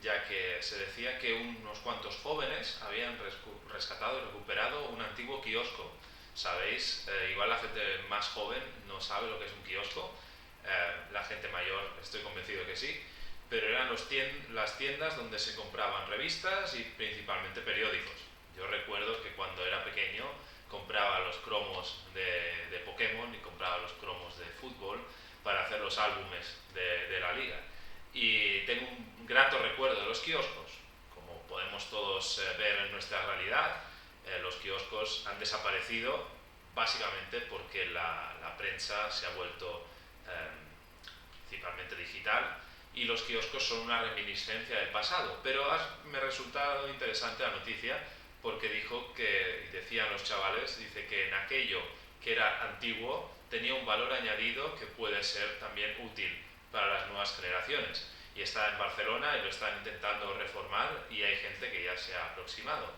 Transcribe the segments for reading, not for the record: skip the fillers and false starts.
ya que se decía que unos cuantos jóvenes habían rescatado y recuperado un antiguo kiosco. ¿Sabéis? Igual la gente más joven no sabe lo que es un kiosco, la gente mayor estoy convencido que sí, pero eran las tiendas donde se compraban revistas y principalmente periódicos. Yo recuerdo que cuando era pequeño compraba los cromos de Pokémon y compraba los cromos de fútbol para hacer los álbumes de la liga. Y tengo un grato recuerdo de los kioscos. Como podemos todos ver en nuestra realidad, los kioscos han desaparecido básicamente porque la prensa se ha vuelto principalmente digital y los kioscos son una reminiscencia del pasado. Pero me ha resultado interesante la noticia porque dijo que, decían los chavales, dice que en aquello que era antiguo tenía un valor añadido que puede ser también útil para las nuevas generaciones. Y está en Barcelona y lo están intentando reformar y hay gente que ya se ha aproximado.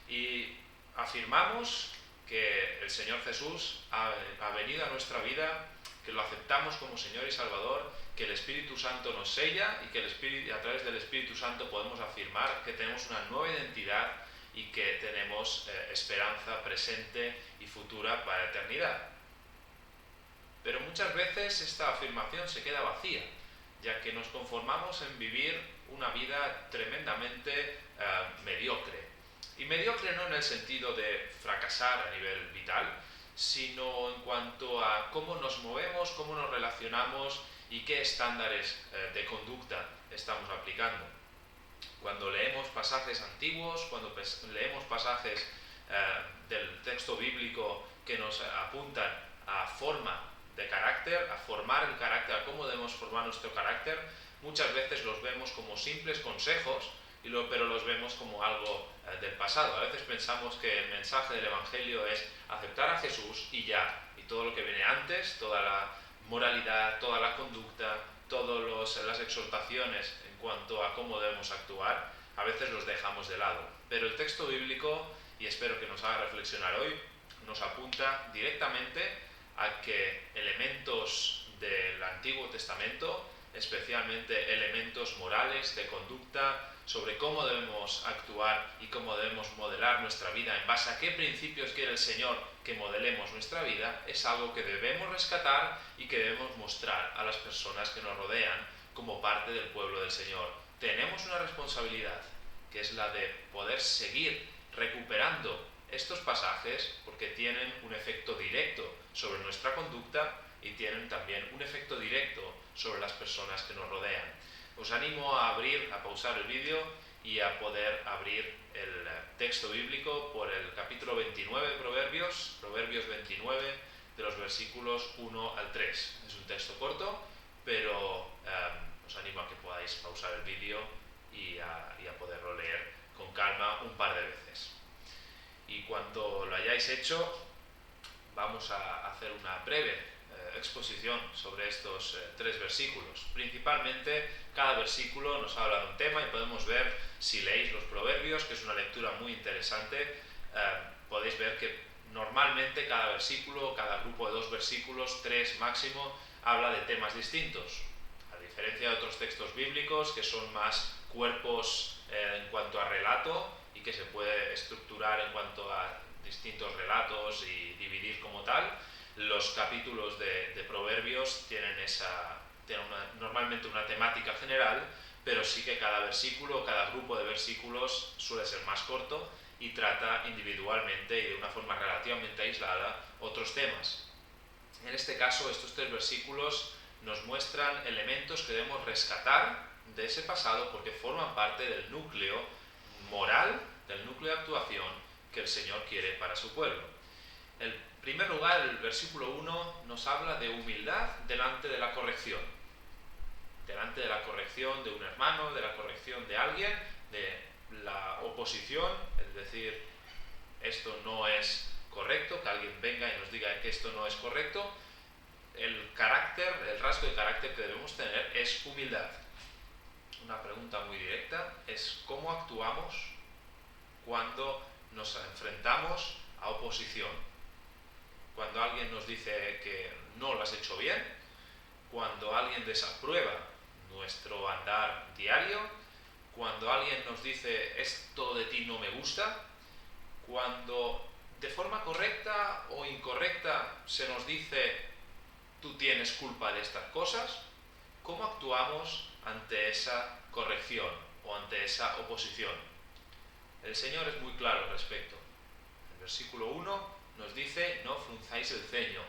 Y afirmamos que el Señor Jesús ha venido a nuestra vida, que lo aceptamos como Señor y Salvador, que el Espíritu Santo nos sella y que a través del Espíritu Santo podemos afirmar que tenemos una nueva identidad y que tenemos esperanza presente y futura para la eternidad. Pero muchas veces esta afirmación se queda vacía, ya que nos conformamos en vivir una vida tremendamente mediocre. Y mediocre no en el sentido de fracasar a nivel vital, sino en cuanto a cómo nos movemos, cómo nos relacionamos y qué estándares de conducta estamos aplicando. Cuando leemos pasajes antiguos, cuando leemos pasajes del texto bíblico que nos apuntan a forma de carácter, a formar el carácter, a cómo debemos formar nuestro carácter, muchas veces los vemos como simples consejos, pero los vemos como algo del pasado. A veces pensamos que el mensaje del Evangelio es aceptar a Jesús y ya, y todo lo que viene antes, toda la moralidad, toda la conducta, todas las exhortaciones en cuanto a cómo debemos actuar, a veces los dejamos de lado. Pero el texto bíblico, y espero que nos haga reflexionar hoy, nos apunta directamente a que elementos del Antiguo Testamento, especialmente elementos morales, de conducta, sobre cómo debemos actuar y cómo debemos modelar nuestra vida, en base a qué principios quiere el Señor que modelemos nuestra vida, es algo que debemos rescatar y que debemos mostrar a las personas que nos rodean como parte del pueblo del Señor. Tenemos una responsabilidad, que es la de poder seguir recuperando estos pasajes porque tienen un efecto directo sobre nuestra conducta y tienen también un efecto directo sobre las personas que nos rodean. Os animo a pausar el vídeo y a poder abrir el texto bíblico por el capítulo 29 de Proverbios 29, de los versículos 1 al 3. Es un texto corto, pero os animo a que podáis pausar el vídeo y a poderlo leer con calma un par de veces. Y cuando lo hayáis hecho, vamos a hacer una breve exposición sobre estos tres versículos. Principalmente, cada versículo nos habla de un tema y podemos ver, si leéis los Proverbios, que es una lectura muy interesante, podéis ver que normalmente cada versículo, cada grupo de 2 versículos, 3 máximo, habla de temas distintos. A diferencia de otros textos bíblicos que son más cuerpos en cuanto a relato y que se puede estructurar en cuanto a distintos relatos y dividir como tal, los capítulos de Proverbios tienen normalmente una temática general, pero sí que cada versículo, cada grupo de versículos suele ser más corto y trata individualmente y de una forma relativamente aislada otros temas. En este caso, estos 3 versículos nos muestran elementos que debemos rescatar de ese pasado porque forman parte del núcleo moral, del núcleo de actuación que el Señor quiere para su pueblo. En primer lugar, el versículo 1 nos habla de humildad delante de la corrección. Delante de la corrección de un hermano, de la corrección de alguien, de la oposición, es decir, esto no es correcto, que alguien venga y nos diga que esto no es correcto. El rasgo de carácter que debemos tener es humildad. Una pregunta muy directa es cómo actuamos cuando nos enfrentamos a oposición. Cuando alguien nos dice que no lo has hecho bien, cuando alguien desaprueba nuestro andar diario, cuando alguien nos dice esto de ti no me gusta, cuando de forma correcta o incorrecta se nos dice tú tienes culpa de estas cosas, ¿cómo actuamos ante esa corrección o ante esa oposición? El Señor es muy claro al respecto. El versículo 1 nos dice, no frunzáis el ceño,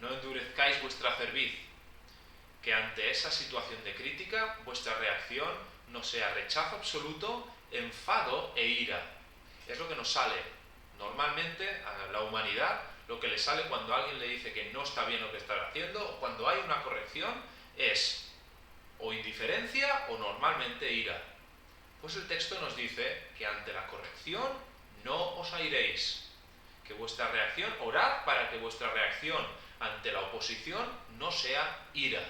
no endurezcáis vuestra cerviz, que ante esa situación de crítica vuestra reacción no sea rechazo absoluto, enfado e ira. Es lo que nos sale normalmente a la humanidad, lo que le sale cuando alguien le dice que no está bien lo que está haciendo, o cuando hay una corrección, es o indiferencia o normalmente ira. Pues el texto nos dice que ante la corrección no os airéis, que vuestra reacción, orad para que vuestra reacción ante la oposición no sea ira.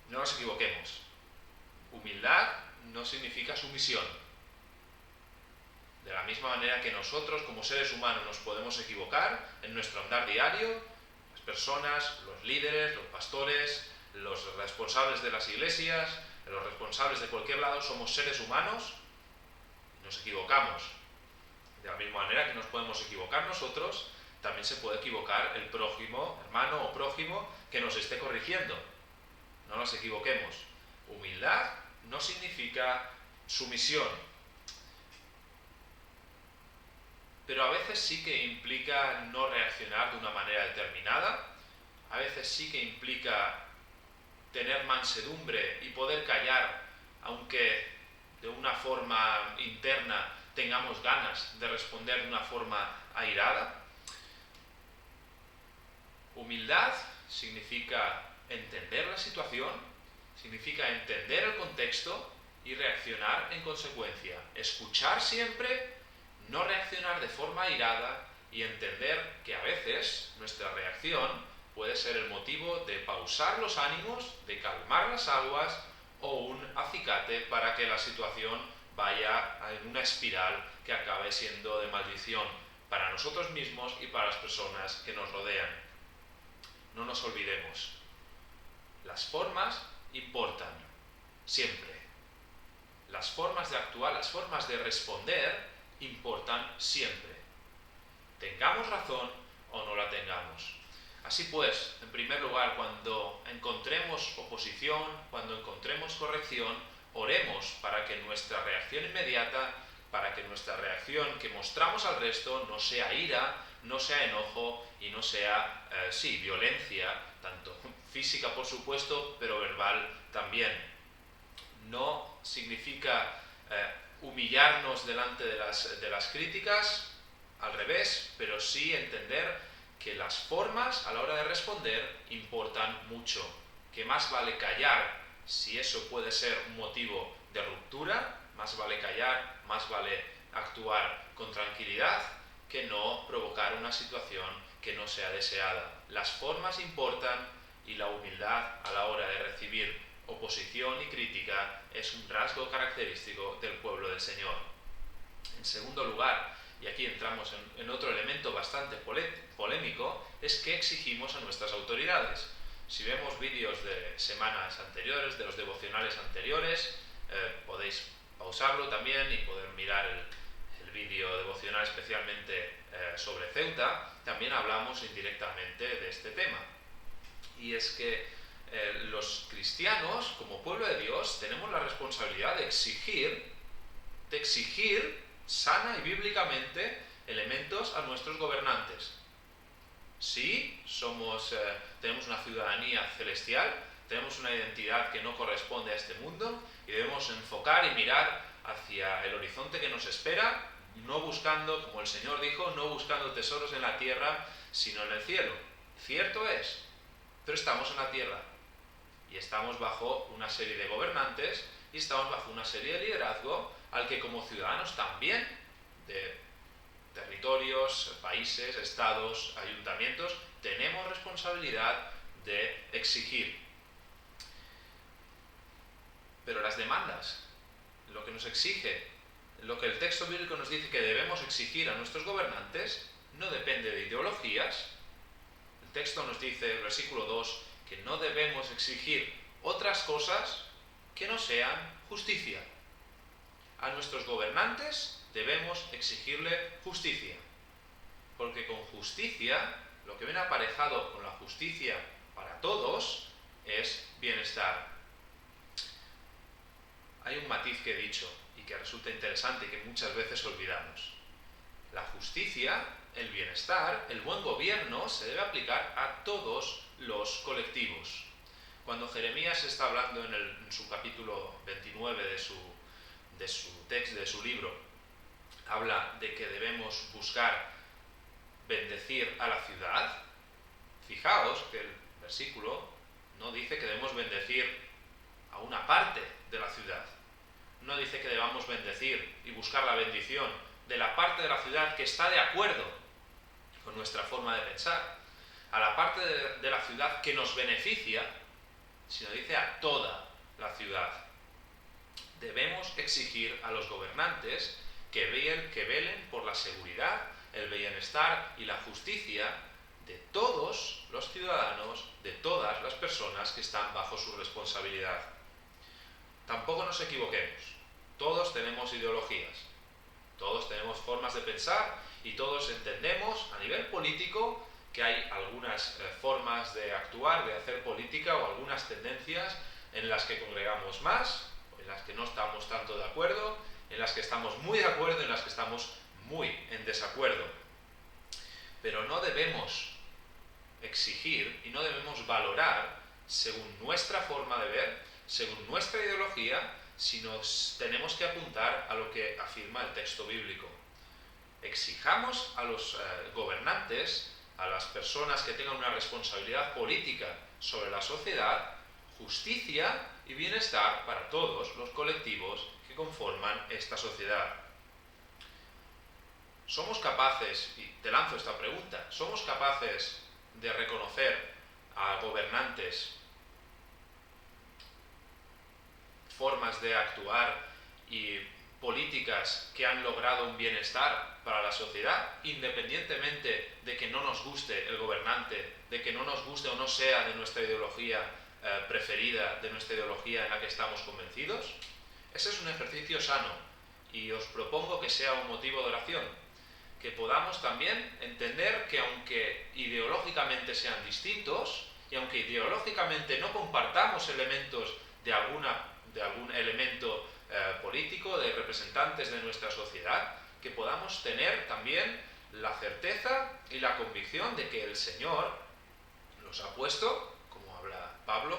No nos equivoquemos. Humildad no significa sumisión. De la misma manera que nosotros como seres humanos nos podemos equivocar en nuestro andar diario, las personas, los líderes, los pastores, los responsables de las iglesias, los responsables de cualquier lado, somos seres humanos, nos equivocamos. De la misma manera que nos podemos equivocar nosotros, también se puede equivocar el prójimo, hermano o prójimo, que nos esté corrigiendo. No nos equivoquemos. Humildad no significa sumisión, pero a veces sí que implica no reaccionar de una manera determinada, a veces sí que implica tener mansedumbre y poder callar, aunque de una forma interna tengamos ganas de responder de una forma airada. Humildad significa entender la situación, significa entender el contexto y reaccionar en consecuencia. Escuchar siempre, no reaccionar de forma airada y entender que a veces nuestra reacción puede ser el motivo de pausar los ánimos, de calmar las aguas o un acicate para que la situación vaya en una espiral que acabe siendo de maldición para nosotros mismos y para las personas que nos rodean. No nos olvidemos, las formas importan, siempre. Las formas de actuar, las formas de responder importan siempre. Tengamos razón o no la tengamos. Así pues, en primer lugar, cuando encontremos oposición, cuando encontremos corrección, oremos para que nuestra reacción inmediata, para que nuestra reacción que mostramos al resto no sea ira, no sea enojo y no sea, violencia, tanto física por supuesto, pero verbal también. No significa humillarnos delante de las críticas, al revés, pero sí entender que las formas a la hora de responder importan mucho, que más vale callar si eso puede ser un motivo de ruptura, más vale callar, más vale actuar con tranquilidad que no provocar una situación que no sea deseada. Las formas importan y la humildad a la hora de recibir oposición y crítica es un rasgo característico del pueblo del Señor. En segundo lugar, y aquí entramos en otro elemento bastante polémico, es qué exigimos a nuestras autoridades. Si vemos vídeos de semanas anteriores, de los devocionales anteriores, podéis pausarlo también y poder mirar el vídeo devocional especialmente sobre Ceuta. También hablamos indirectamente de este tema. Y es que los cristianos, como pueblo de Dios, tenemos la responsabilidad de exigir sana y bíblicamente elementos a nuestros gobernantes. Sí, tenemos una ciudadanía celestial, tenemos una identidad que no corresponde a este mundo y debemos enfocar y mirar hacia el horizonte que nos espera, no buscando, como el Señor dijo, no buscando tesoros en la tierra, sino en el cielo. Cierto es, pero estamos en la tierra y estamos bajo una serie de gobernantes y estamos bajo una serie de liderazgo al que como ciudadanos también de territorios, países, estados, ayuntamientos, tenemos responsabilidad de exigir. Pero las demandas, lo que nos exige, lo que el texto bíblico nos dice que debemos exigir a nuestros gobernantes, no depende de ideologías. El texto nos dice, el versículo 2, que no debemos exigir otras cosas que no sean justicia. A nuestros gobernantes debemos exigirle justicia, porque con justicia, lo que viene aparejado con la justicia para todos es bienestar. Hay un matiz que he dicho y que resulta interesante y que muchas veces olvidamos. La justicia, el bienestar, el buen gobierno se debe aplicar a todos los colectivos. Cuando Jeremías está hablando en su capítulo 29 de su texto, de su libro, habla de que debemos buscar bendecir a la ciudad. Fijaos que el versículo no dice que debemos bendecir a una parte de la ciudad. No dice que debamos bendecir y buscar la bendición de la parte de la ciudad que está de acuerdo con nuestra forma de pensar, a la parte de la ciudad que nos beneficia, sino dice a toda la ciudad. Debemos exigir a los gobernantes que velen por la seguridad, el bienestar y la justicia de todos los ciudadanos, de todas las personas que están bajo su responsabilidad. Tampoco nos equivoquemos. Todos tenemos ideologías, todos tenemos formas de pensar y todos entendemos a nivel político que hay algunas formas de actuar, de hacer política o algunas tendencias en las que congregamos más, en las que no estamos tanto de acuerdo, en las que estamos muy de acuerdo, en las que estamos muy en desacuerdo. Pero no debemos exigir y no debemos valorar según nuestra forma de ver, según nuestra ideología, sino tenemos que apuntar a lo que afirma el texto bíblico. Exijamos a los gobernantes, a las personas que tengan una responsabilidad política sobre la sociedad, justicia y bienestar para todos los colectivos que conforman esta sociedad. ¿Somos capaces, y te lanzo esta pregunta, somos capaces de reconocer a gobernantes formas de actuar y políticas que han logrado un bienestar para la sociedad, independientemente de que no nos guste el gobernante, de que no nos guste o no sea de nuestra ideología preferida, de nuestra ideología en la que estamos convencidos? Ese es un ejercicio sano y os propongo que sea un motivo de oración, que podamos también entender que aunque ideológicamente sean distintos y aunque ideológicamente no compartamos elementos de algún elemento político, de representantes de nuestra sociedad, que podamos tener también la certeza y la convicción de que el Señor los ha puesto, como habla Pablo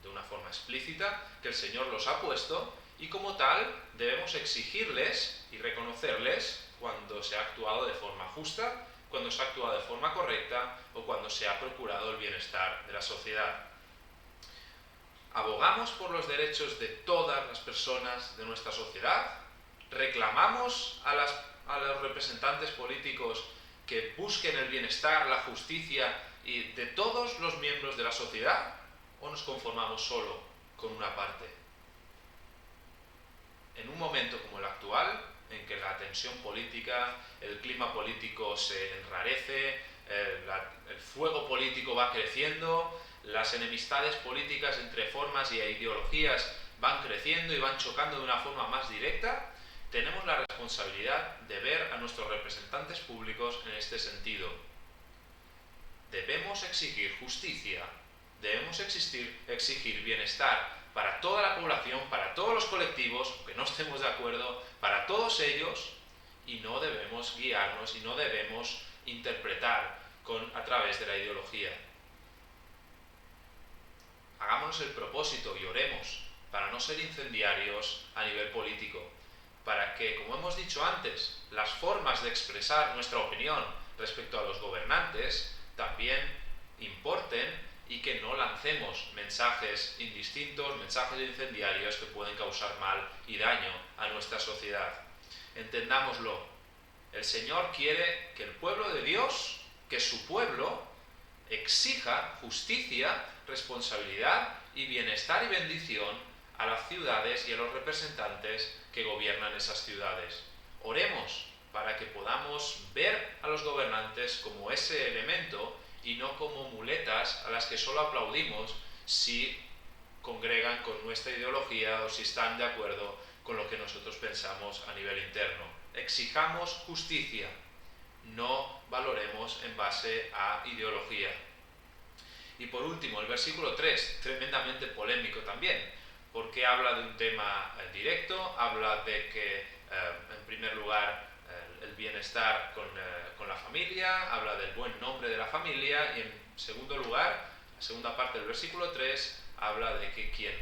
de una forma explícita, que el Señor los ha puesto y como tal debemos exigirles y reconocerles cuando se ha actuado de forma justa, cuando se ha actuado de forma correcta o cuando se ha procurado el bienestar de la sociedad. Abogamos por los derechos de todas las personas de nuestra sociedad, reclamamos a los representantes políticos que busquen el bienestar, la justicia y de todos los miembros de la sociedad, o nos conformamos solo con una parte. En un momento como el actual, en que la tensión política, el clima político se enrarece, el fuego político va creciendo, las enemistades políticas entre formas y ideologías van creciendo y van chocando de una forma más directa, tenemos la responsabilidad de ver a nuestros representantes públicos en este sentido. Debemos exigir justicia, debemos exigir bienestar para toda la población, para todos los colectivos, aunque no estemos de acuerdo, para todos ellos, y no debemos guiarnos y no debemos interpretar a través de la ideología. Hagámonos el propósito y oremos para no ser incendiarios a nivel político, para que, como hemos dicho antes, las formas de expresar nuestra opinión respecto a los gobernantes también importen y que no lancemos mensajes indistintos, mensajes incendiarios que pueden causar mal y daño a nuestra sociedad. Entendámoslo, el Señor quiere que el pueblo de Dios, que su pueblo, exija justicia, responsabilidad y bienestar y bendición a las ciudades y a los representantes que gobiernan esas ciudades. Oremos para que podamos ver a los gobernantes como ese elemento y no como muletas a las que solo aplaudimos si congregan con nuestra ideología o si están de acuerdo con lo que nosotros pensamos a nivel interno. Exijamos justicia, no valoremos en base a ideología. Y por último, el versículo 3, tremendamente polémico también, porque habla de un tema directo, habla de que, en primer lugar, el bienestar con la familia, habla del buen nombre de la familia, y en segundo lugar, la segunda parte del versículo 3, habla de que quien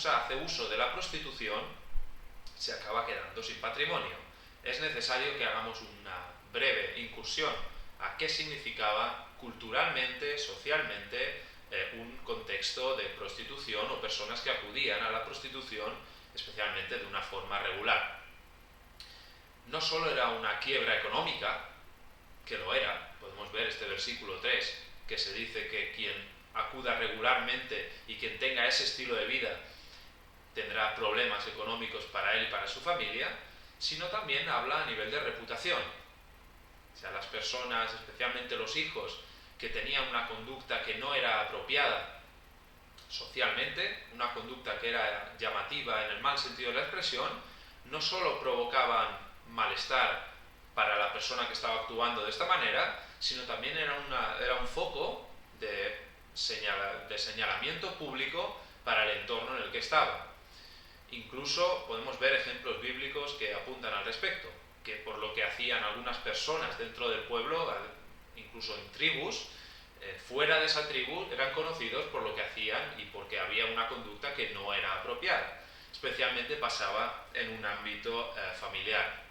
hace uso de la prostitución se acaba quedando sin patrimonio. Es necesario que hagamos una breve incursión a qué significaba culturalmente, socialmente, un contexto de prostitución o personas que acudían a la prostitución, especialmente de una forma regular. No solo era una quiebra económica, que lo era, podemos ver este versículo 3, que se dice que quien acuda regularmente y quien tenga ese estilo de vida tendrá problemas económicos para él y para su familia, sino también habla a nivel de reputación. O sea, las personas, especialmente los hijos, que tenían una conducta que no era apropiada socialmente, una conducta que era llamativa en el mal sentido de la expresión, no solo provocaban malestar para la persona que estaba actuando de esta manera, sino también era un foco de señalamiento público para el entorno en el que estaba. Incluso podemos ver ejemplos bíblicos que apuntan al respecto, que por lo que hacían algunas personas dentro del pueblo, incluso en tribus, fuera de esa tribu, eran conocidos por lo que hacían y porque había una conducta que no era apropiada. Especialmente pasaba en un ámbito familiar.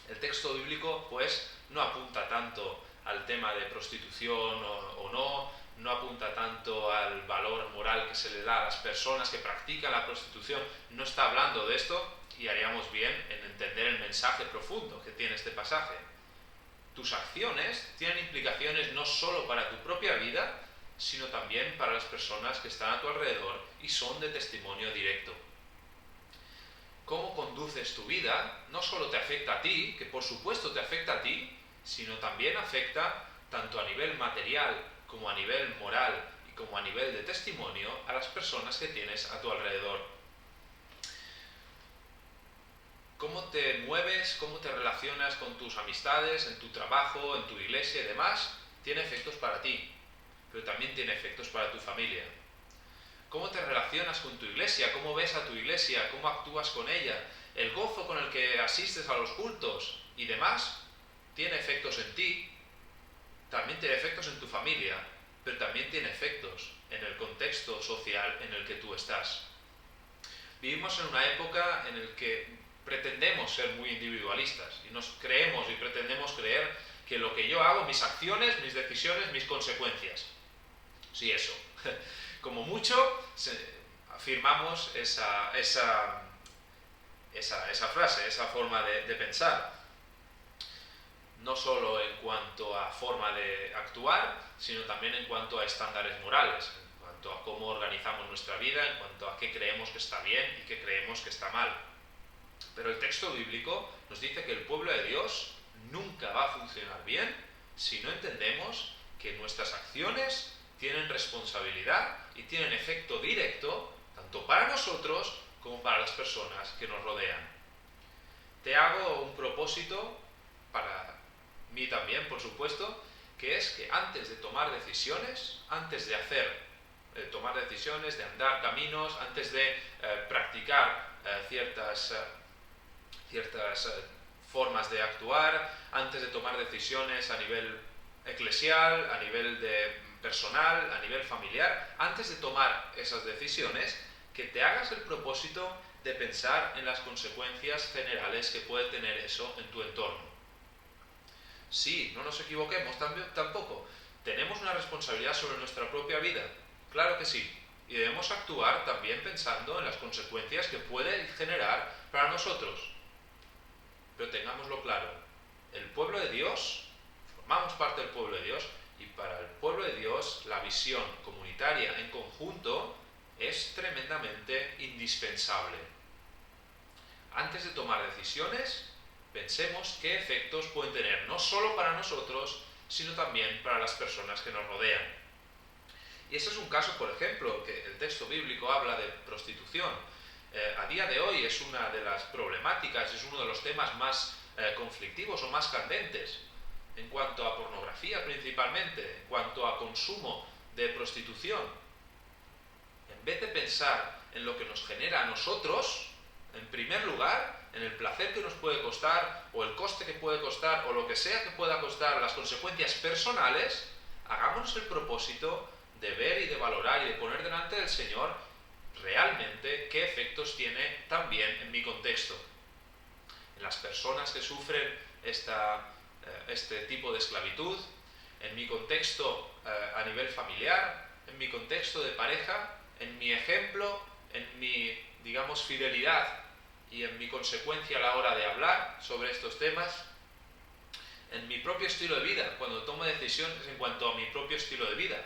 El texto bíblico, pues, no apunta tanto al tema de prostitución o no apunta tanto al valor moral que se le da a las personas que practican la prostitución, no está hablando de esto, y haríamos bien en entender el mensaje profundo que tiene este pasaje. Tus acciones tienen implicaciones no solo para tu propia vida, sino también para las personas que están a tu alrededor y son de testimonio directo. Cómo conduces tu vida no solo te afecta a ti, que por supuesto te afecta a ti, sino también afecta tanto a nivel material como a nivel moral y como a nivel de testimonio a las personas que tienes a tu alrededor. Cómo te mueves, cómo te relacionas con tus amistades, en tu trabajo, en tu iglesia y demás, tiene efectos para ti, pero también tiene efectos para tu familia. Cómo te relacionas con tu iglesia, cómo ves a tu iglesia, cómo actúas con ella, el gozo con el que asistes a los cultos y demás, tiene efectos en ti, también tiene efectos en tu familia, pero también tiene efectos en el contexto social en el que tú estás. Vivimos en una época en la que pretendemos ser muy individualistas y nos creemos y pretendemos creer que lo que yo hago, mis acciones, mis decisiones, mis consecuencias. Sí, eso. Como mucho, afirmamos esa frase, esa forma de pensar. No solo en cuanto a forma de actuar, sino también en cuanto a estándares morales, en cuanto a cómo organizamos nuestra vida, en cuanto a qué creemos que está bien y qué creemos que está mal. Pero el texto bíblico nos dice que el pueblo de Dios nunca va a funcionar bien si no entendemos que nuestras acciones tienen responsabilidad y tienen efecto directo tanto para nosotros como para las personas que nos rodean. Te hago un propósito para mí también, por supuesto, que es que antes de tomar decisiones, antes de tomar decisiones, de andar caminos, antes de practicar ciertas formas de actuar, antes de tomar decisiones a nivel eclesial, a nivel personal, a nivel familiar, antes de tomar esas decisiones, que te hagas el propósito de pensar en las consecuencias generales que puede tener eso en tu entorno. Sí, no nos equivoquemos tampoco. Tenemos una responsabilidad sobre nuestra propia vida, claro que sí, y debemos actuar también pensando en las consecuencias que puede generar para nosotros. Pero tengámoslo claro, el pueblo de Dios, formamos parte del pueblo de Dios, y para el pueblo de Dios la visión comunitaria en conjunto es tremendamente indispensable. Antes de tomar decisiones, pensemos qué efectos pueden tener, no solo para nosotros, sino también para las personas que nos rodean. Y ese es un caso, por ejemplo, que el texto bíblico habla de prostitución. A día de hoy es una de las problemáticas, es uno de los temas más conflictivos o más candentes en cuanto a pornografía principalmente, en cuanto a consumo de prostitución. En vez de pensar en lo que nos genera a nosotros, en primer lugar, en el placer que nos puede costar, o el coste que puede costar, o lo que sea que pueda costar, las consecuencias personales, hagámonos el propósito de ver y de valorar y de poner delante del Señor realmente qué efectos tiene también en mi contexto. En las personas que sufren este tipo de esclavitud, en mi contexto a nivel familiar, en mi contexto de pareja, en mi ejemplo, en mi, digamos, fidelidad y en mi consecuencia a la hora de hablar sobre estos temas, en mi propio estilo de vida, cuando tomo decisiones en cuanto a mi propio estilo de vida.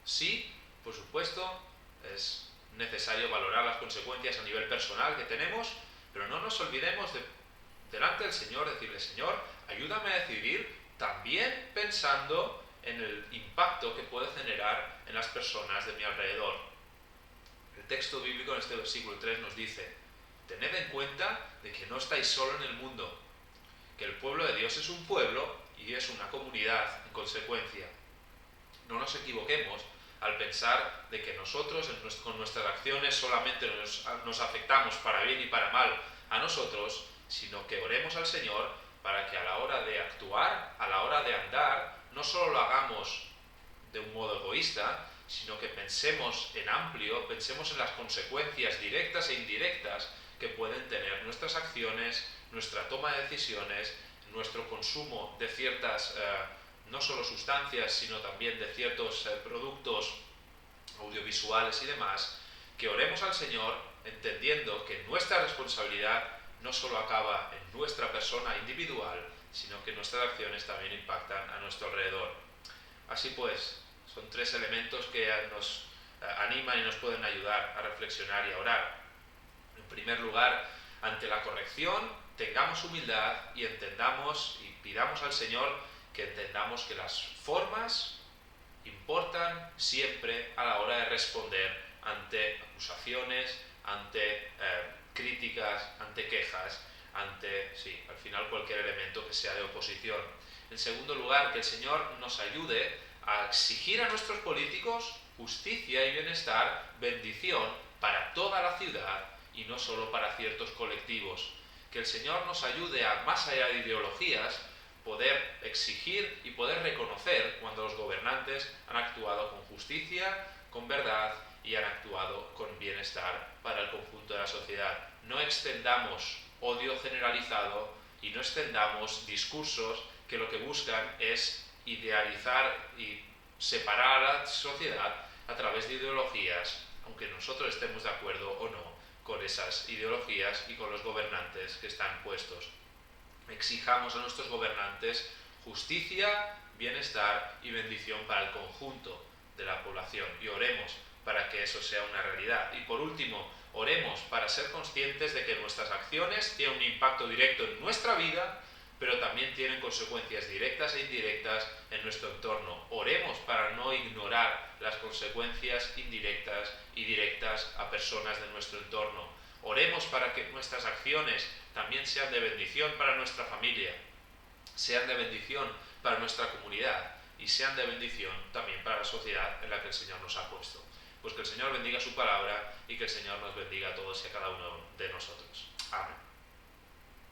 Sí, por supuesto, es necesario valorar las consecuencias a nivel personal que tenemos, pero no nos olvidemos de, delante del Señor, decirle: Señor, ayúdame a decidir también pensando en el impacto que puede generar en las personas de mi alrededor. El texto bíblico en este versículo 3 nos dice: tened en cuenta de que no estáis solo en el mundo, que el pueblo de Dios es un pueblo y es una comunidad en consecuencia. No nos equivoquemos al pensar de que nosotros con nuestras acciones solamente nos afectamos para bien y para mal a nosotros, sino que oremos al Señor para que a la hora de actuar, a la hora de andar, no solo lo hagamos de un modo egoísta, sino que pensemos en amplio, pensemos en las consecuencias directas e indirectas que pueden tener nuestras acciones, nuestra toma de decisiones, nuestro consumo de ciertas no solo sustancias, sino también de ciertos productos audiovisuales y demás, que oremos al Señor entendiendo que nuestra responsabilidad no solo acaba en nuestra persona individual, sino que nuestras acciones también impactan a nuestro alrededor. Así pues, son tres elementos que nos animan y nos pueden ayudar a reflexionar y a orar. En primer lugar, ante la corrección, tengamos humildad y entendamos y pidamos al Señor que entendamos que las formas importan siempre a la hora de responder ante acusaciones, ante críticas, ante quejas, ante, sí, al final cualquier elemento que sea de oposición. En segundo lugar, que el Señor nos ayude a exigir a nuestros políticos justicia y bienestar, bendición para toda la ciudad y no solo para ciertos colectivos. Que el Señor nos ayude a, más allá de ideologías, poder exigir y poder reconocer cuando los gobernantes han actuado con justicia, con verdad y han actuado con bienestar para el conjunto de la sociedad. No extendamos odio generalizado y no extendamos discursos que lo que buscan es idealizar y separar a la sociedad a través de ideologías, aunque nosotros estemos de acuerdo o no con esas ideologías y con los gobernantes que están puestos. Exijamos a nuestros gobernantes justicia, bienestar y bendición para el conjunto de la población y oremos para que eso sea una realidad. Y por último, oremos para ser conscientes de que nuestras acciones tienen un impacto directo en nuestra vida, pero también tienen consecuencias directas e indirectas en nuestro entorno. Oremos para no ignorar las consecuencias indirectas y directas a personas de nuestro entorno. Oremos para que nuestras acciones también sean de bendición para nuestra familia, sean de bendición para nuestra comunidad y sean de bendición también para la sociedad en la que el Señor nos ha puesto. Pues que el Señor bendiga su palabra y que el Señor nos bendiga a todos y a cada uno de nosotros. Amén.